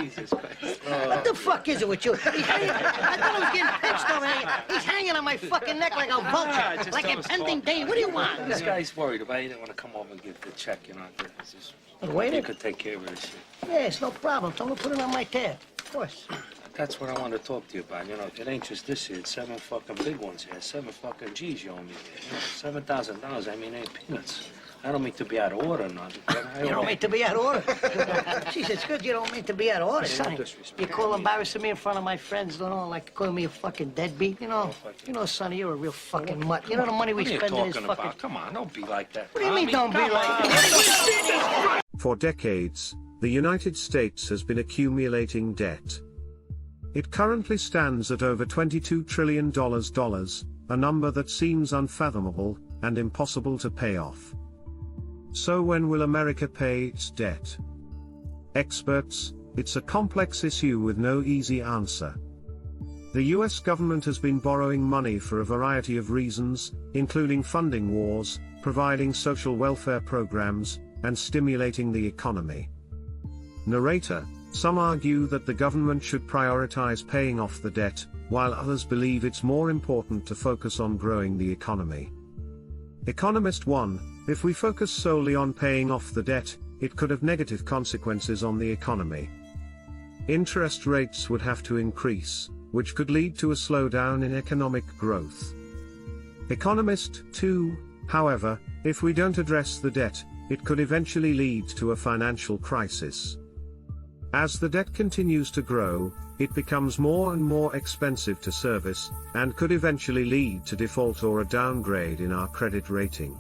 Jesus Christ. What the fuck is it with you? He's hanging, I thought I was getting pinched over here. He's hanging on my fucking neck like a vulture, like a pending day. What do you want? This guy's worried about it. He didn't want to come over and give the check, you know. It's just, Wait. You could take care of this shit. Yeah, it's no problem. Tell him to put it on my tab. Of course. That's what I want to talk to you about. You know, it ain't just this here. It's 7 fucking big ones here. 7 fucking G's you owe me here. You know, $7,000, I mean, ain't peanuts. I don't mean to be out of order or nothing. You don't mean to be out of order? Jeez, it's good you don't mean to be out of order, son. You call embarrassing me in front of my friends, you know, like calling me a fucking deadbeat, you know? You know, Sonny, you're a real fucking mutt. You know the money we spend in this fucking... About? Come on, don't be like that. What do you mean don't be like that? For decades, the United States has been accumulating debt. It currently stands at over $22 trillion, a number that seems unfathomable and impossible to pay off. So when will America pay its debt? Experts, it's a complex issue with no easy answer. The US government has been borrowing money for a variety of reasons, including funding wars, providing social welfare programs, and stimulating the economy. Narrator, some argue that the government should prioritize paying off the debt, while others believe it's more important to focus on growing the economy. Economist 1, if we focus solely on paying off the debt, it could have negative consequences on the economy. Interest rates would have to increase, which could lead to a slowdown in economic growth. Economist 2, however, if we don't address the debt, it could eventually lead to a financial crisis. As the debt continues to grow, it becomes more and more expensive to service, and could eventually lead to default or a downgrade in our credit rating.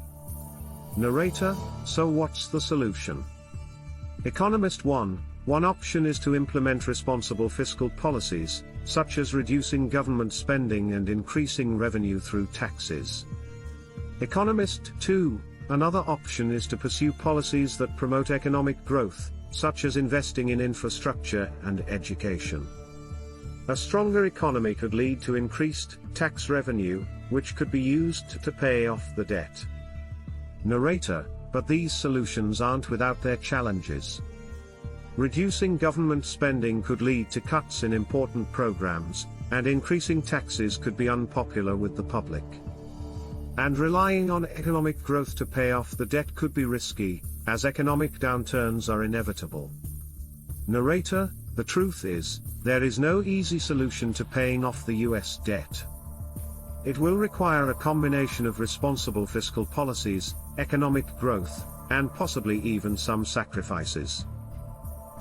Narrator, so what's the solution? Economist 1, one option is to implement responsible fiscal policies, such as reducing government spending and increasing revenue through taxes. Economist 2, another option is to pursue policies that promote economic growth, such as investing in infrastructure and education. A stronger economy could lead to increased tax revenue, which could be used to pay off the debt. Narrator, but these solutions aren't without their challenges. Reducing government spending could lead to cuts in important programs, and increasing taxes could be unpopular with the public. And relying on economic growth to pay off the debt could be risky, as economic downturns are inevitable. Narrator, the truth is, there is no easy solution to paying off the US debt. It will require a combination of responsible fiscal policies, economic growth, and possibly even some sacrifices.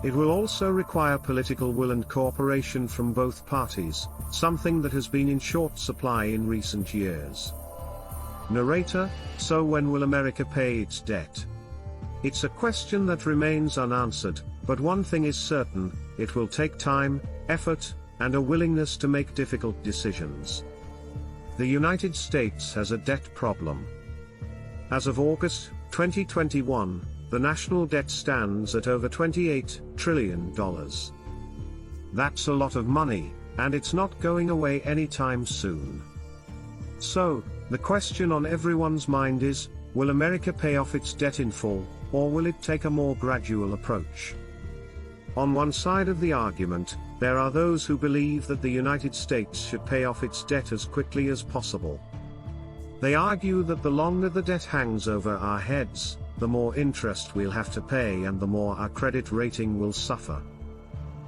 It will also require political will and cooperation from both parties, something that has been in short supply in recent years. Narrator, so when will America pay its debt? It's a question that remains unanswered, but one thing is certain, it will take time, effort, and a willingness to make difficult decisions. The United States has a debt problem. As of August 2021, the national debt stands at over $28 trillion. That's a lot of money, and it's not going away anytime soon. So, the question on everyone's mind is, will America pay off its debt in full, or will it take a more gradual approach? On one side of the argument, there are those who believe that the United States should pay off its debt as quickly as possible. They argue that the longer the debt hangs over our heads, the more interest we'll have to pay and the more our credit rating will suffer.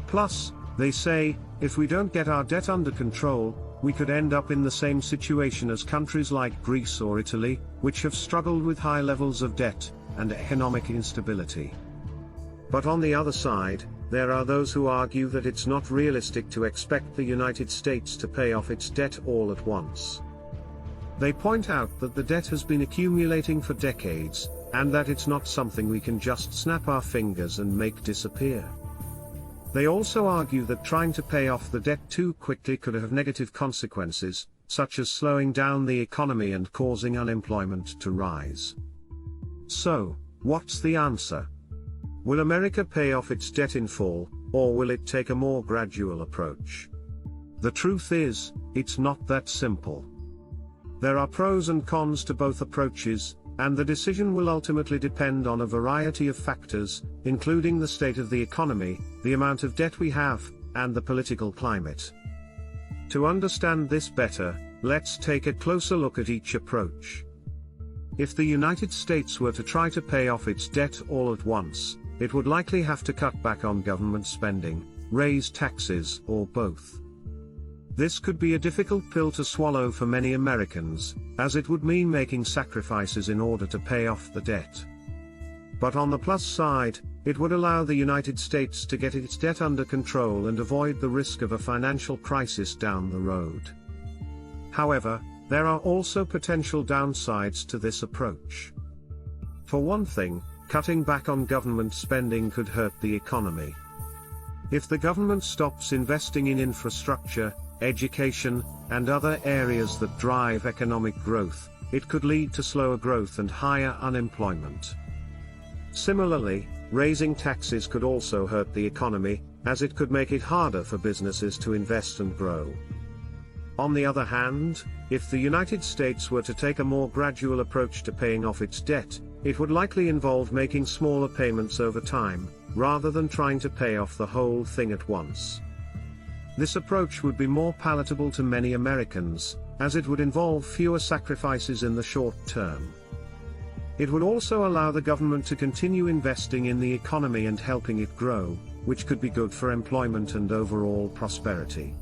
Plus, they say, if we don't get our debt under control, we could end up in the same situation as countries like Greece or Italy, which have struggled with high levels of debt and economic instability. But on the other side, there are those who argue that it's not realistic to expect the United States to pay off its debt all at once. They point out that the debt has been accumulating for decades, and that it's not something we can just snap our fingers and make disappear. They also argue that trying to pay off the debt too quickly could have negative consequences, such as slowing down the economy and causing unemployment to rise. So, what's the answer? Will America pay off its debt in full, or will it take a more gradual approach? The truth is, it's not that simple. There are pros and cons to both approaches, and the decision will ultimately depend on a variety of factors, including the state of the economy, the amount of debt we have, and the political climate. To understand this better, let's take a closer look at each approach. If the United States were to try to pay off its debt all at once, it would likely have to cut back on government spending, raise taxes, or both. This could be a difficult pill to swallow for many Americans, as it would mean making sacrifices in order to pay off the debt. But on the plus side, it would allow the United States to get its debt under control and avoid the risk of a financial crisis down the road. However, there are also potential downsides to this approach. For one thing, cutting back on government spending could hurt the economy. If the government stops investing in infrastructure, education, and other areas that drive economic growth, it could lead to slower growth and higher unemployment. Similarly, raising taxes could also hurt the economy, as it could make it harder for businesses to invest and grow. On the other hand, if the United States were to take a more gradual approach to paying off its debt, it would likely involve making smaller payments over time, rather than trying to pay off the whole thing at once. This approach would be more palatable to many Americans, as it would involve fewer sacrifices in the short term. It would also allow the government to continue investing in the economy and helping it grow, which could be good for employment and overall prosperity.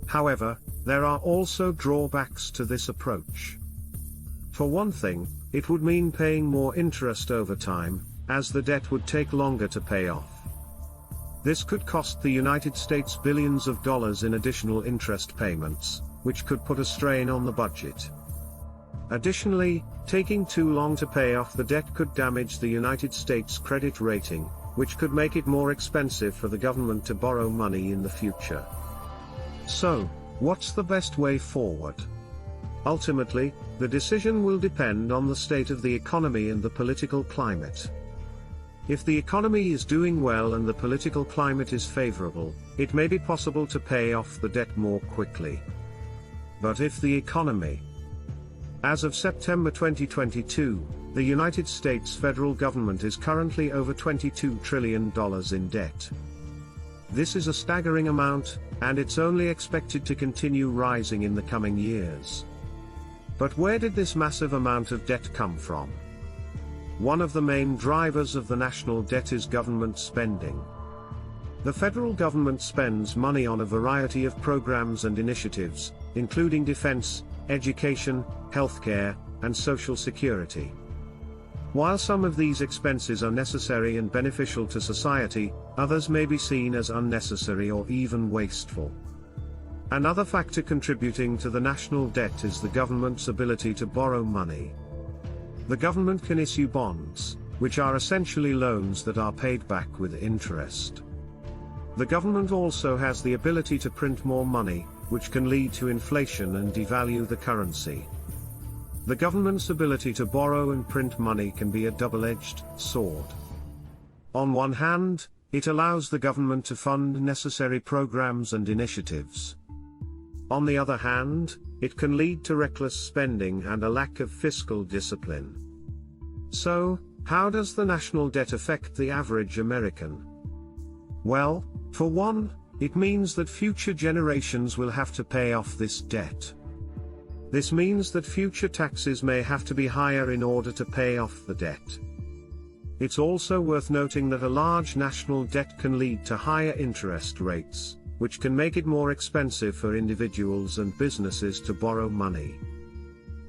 However, there are also drawbacks to this approach. For one thing, it would mean paying more interest over time, as the debt would take longer to pay off. This could cost the United States billions of dollars in additional interest payments, which could put a strain on the budget. Additionally, taking too long to pay off the debt could damage the United States credit rating, which could make it more expensive for the government to borrow money in the future. So, what's the best way forward? Ultimately, the decision will depend on the state of the economy and the political climate. If the economy is doing well and the political climate is favorable, it may be possible to pay off the debt more quickly. But if the economy... As of September 2022, the United States federal government is currently over $22 trillion in debt. This is a staggering amount, and it's only expected to continue rising in the coming years. But where did this massive amount of debt come from? One of the main drivers of the national debt is government spending. The federal government spends money on a variety of programs and initiatives, including defense, education, healthcare, and social security. While some of these expenses are necessary and beneficial to society, others may be seen as unnecessary or even wasteful. Another factor contributing to the national debt is the government's ability to borrow money. The government can issue bonds, which are essentially loans that are paid back with interest. The government also has the ability to print more money, which can lead to inflation and devalue the currency. The government's ability to borrow and print money can be a double-edged sword. On one hand, it allows the government to fund necessary programs and initiatives. On the other hand, it can lead to reckless spending and a lack of fiscal discipline. So, how does the national debt affect the average American? Well, for one, it means that future generations will have to pay off this debt. This means that future taxes may have to be higher in order to pay off the debt. It's also worth noting that a large national debt can lead to higher interest rates, which can make it more expensive for individuals and businesses to borrow money.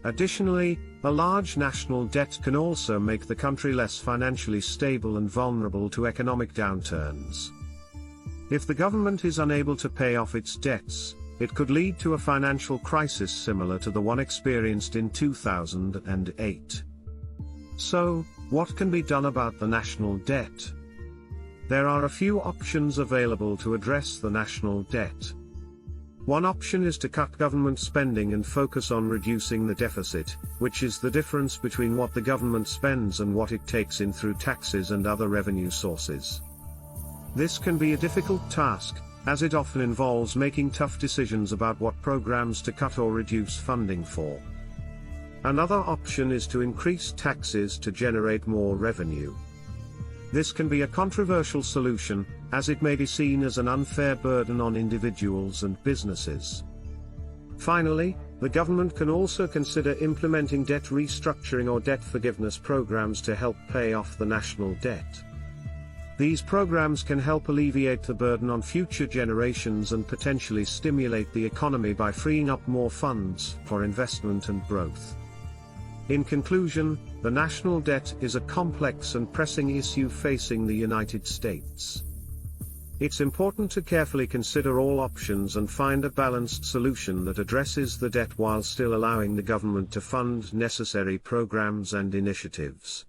Additionally, a large national debt can also make the country less financially stable and vulnerable to economic downturns. If the government is unable to pay off its debts, it could lead to a financial crisis similar to the one experienced in 2008. So, what can be done about the national debt? There are a few options available to address the national debt. One option is to cut government spending and focus on reducing the deficit, which is the difference between what the government spends and what it takes in through taxes and other revenue sources. This can be a difficult task, as it often involves making tough decisions about what programs to cut or reduce funding for. Another option is to increase taxes to generate more revenue. This can be a controversial solution, as it may be seen as an unfair burden on individuals and businesses. Finally, the government can also consider implementing debt restructuring or debt forgiveness programs to help pay off the national debt. These programs can help alleviate the burden on future generations and potentially stimulate the economy by freeing up more funds for investment and growth. In conclusion, the national debt is a complex and pressing issue facing the United States. It's important to carefully consider all options and find a balanced solution that addresses the debt while still allowing the government to fund necessary programs and initiatives.